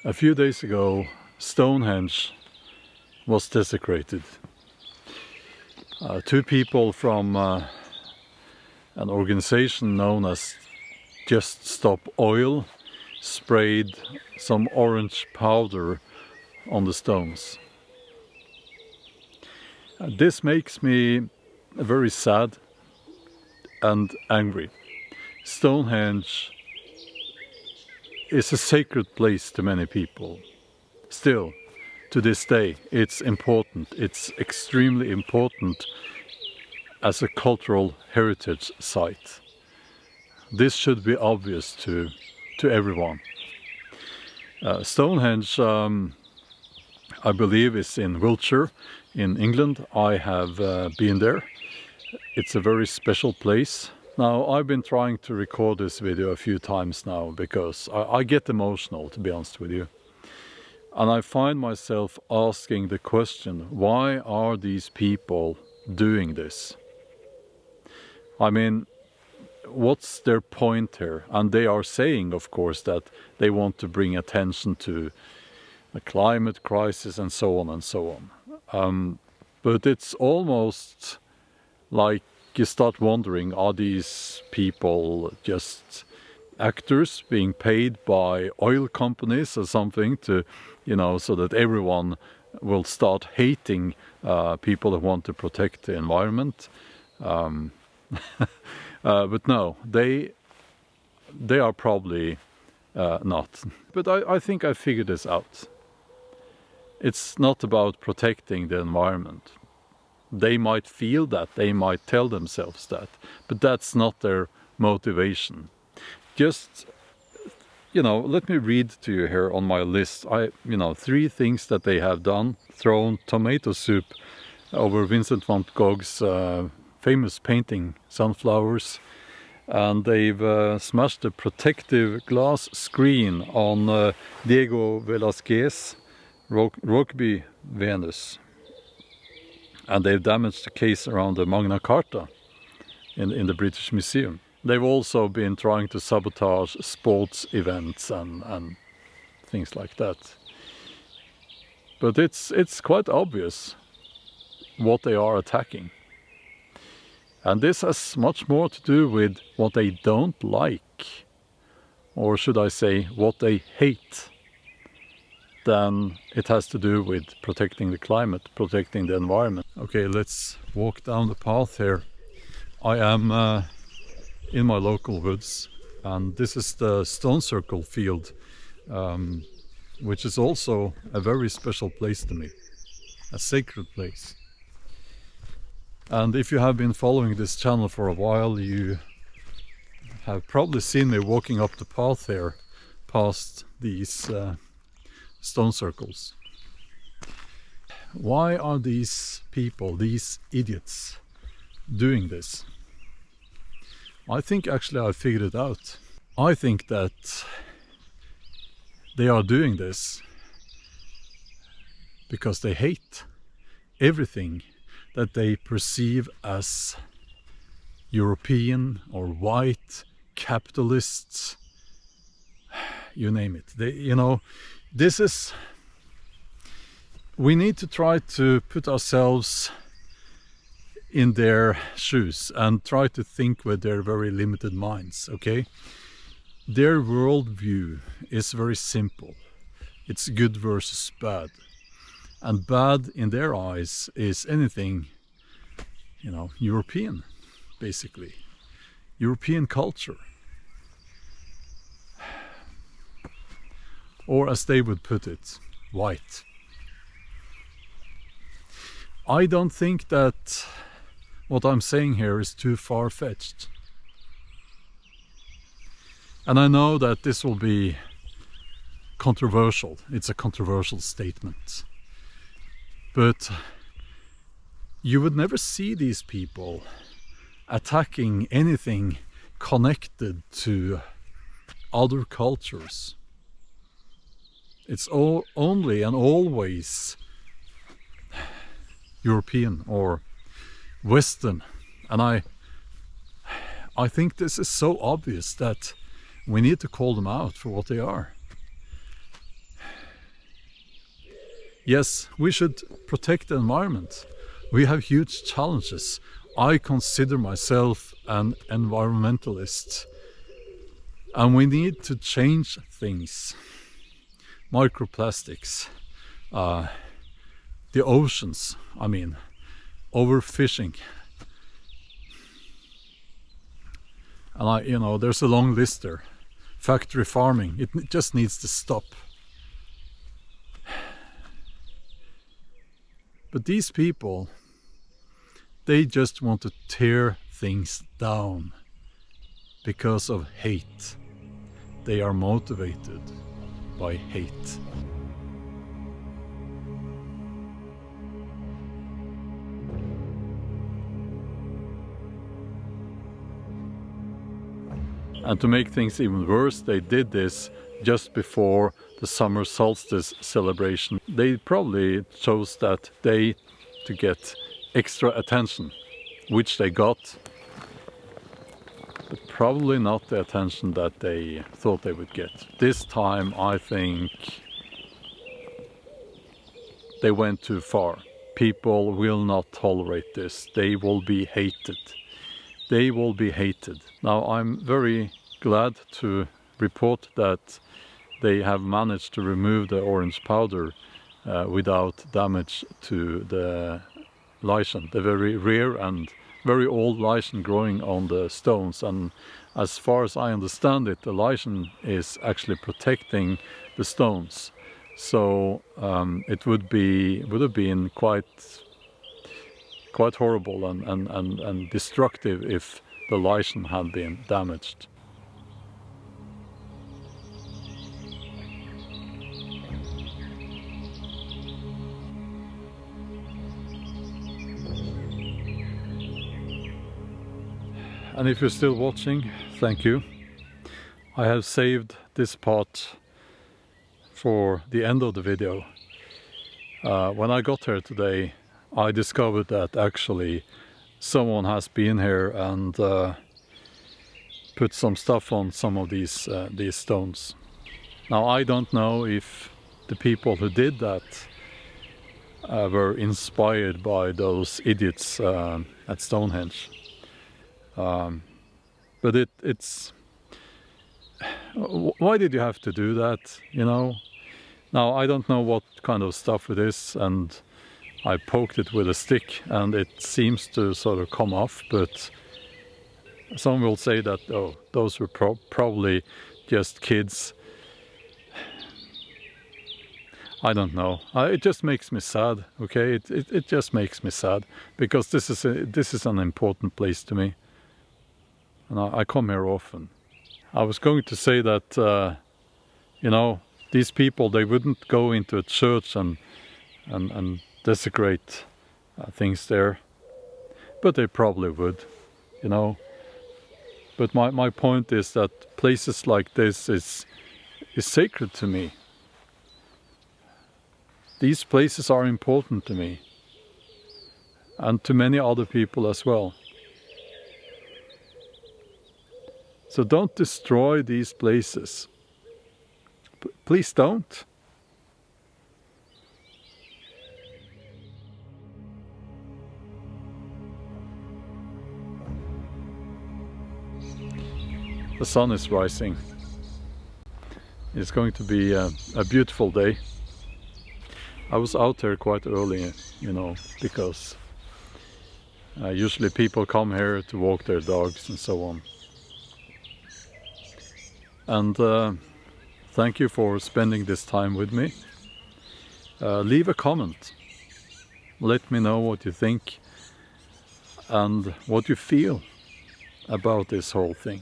A few days ago, Stonehenge was desecrated. Two people from an organization known as Just Stop Oil sprayed some orange powder on the stones. This makes me very sad and angry. Stonehenge is a sacred place to many people. Still, to this day, it's important. It's extremely important as a cultural heritage site. This should be obvious to everyone. Stonehenge, I believe, is in Wiltshire, in England. I have been there. It's a very special place. Now, I've been trying to record this video a few times now because I get emotional, to be honest with you. And I find myself asking the question, why are these people doing this? I mean, what's their point here? And they are saying, of course, that they want to bring attention to the climate crisis and so on and so on. But it's almost like you start wondering, are these people just actors being paid by oil companies or something to, you know, so that everyone will start hating people that want to protect the environment? But no, they are probably not. But I think I figured this out. It's not about protecting the environment. They might feel that, they might tell themselves that, but that's not their motivation. Just, you know, let me read to you here on my list. 3 things that they have done: thrown tomato soup over Vincent van Gogh's famous painting Sunflowers, and they've smashed a protective glass screen on Diego Velázquez Rugby Venus, and they've damaged the case around the Magna Carta in the British Museum. They've also been trying to sabotage sports events and things like that. But it's quite obvious what they are attacking. And this has much more to do with what they don't like, or should I say what they hate, than it has to do with protecting the climate, protecting the environment. Okay, let's walk down the path here. I am in my local woods, and this is the Stone Circle field, which is also a very special place to me, a sacred place. And if you have been following this channel for a while, you have probably seen me walking up the path here past these stone circles. Why are these people, these idiots, doing this? I think actually I figured it out. I think that they are doing this because they hate everything that they perceive as European or white, capitalists, you name it. We need to try to put ourselves in their shoes and try to think with their very limited minds, okay? Their worldview is very simple. It's good versus bad. And bad in their eyes is anything, European, basically. European culture. Or as they would put it, white. I don't think that what I'm saying here is too far-fetched. And I know that this will be controversial. It's a controversial statement. But you would never see these people attacking anything connected to other cultures. It's only and always European or Western. And I think this is so obvious that we need to call them out for what they are. Yes, we should protect the environment. We have huge challenges. I consider myself an environmentalist. And we need to change things. Microplastics, the oceans, overfishing. And there's a long list there. Factory farming, it just needs to stop. But these people, they just want to tear things down because of hate. They are motivated by hate. And to make things even worse, they did this just before the summer solstice celebration. They probably chose that day to get extra attention, which they got, but probably not the attention that they thought they would get. This time I think they went too far. People will not tolerate this. They will be hated. They will be hated. Now I'm very glad to report that they have managed to remove the orange powder without damage to the lichen, the very rare and very old lichen growing on the stones. And as far as I understand it, the lichen is actually protecting the stones. So it would have been quite horrible and destructive if the lichen had been damaged. And if you're still watching, thank you. I have saved this part for the end of the video. When I got here today, I discovered that actually someone has been here and put some stuff on some of these stones. Now I don't know if the people who did that were inspired by those idiots at Stonehenge. But it's why did you have to do that, Now I don't know what kind of stuff it is, and I poked it with a stick and it seems to sort of come off, but some will say that, oh, those were probably just kids. I don't know. It just makes me sad, okay? It just makes me sad, because this is an important place to me. And I come here often. I was going to say that, these people, they wouldn't go into a church and desecrate things there. But they probably would, But my point is that places like this is sacred to me. These places are important to me. And to many other people as well. So don't destroy these places. Please don't. The sun is rising. It's going to be a beautiful day. I was out there quite early, because usually people come here to walk their dogs and so on. And thank you for spending this time with me. Leave a comment. Let me know what you think and what you feel about this whole thing.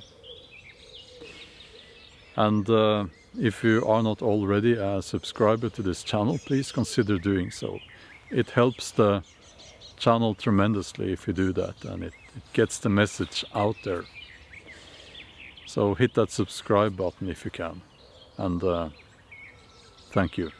And if you are not already a subscriber to this channel, please consider doing so. It helps the channel tremendously if you do that, and it gets the message out there. So hit that subscribe button if you can, and thank you.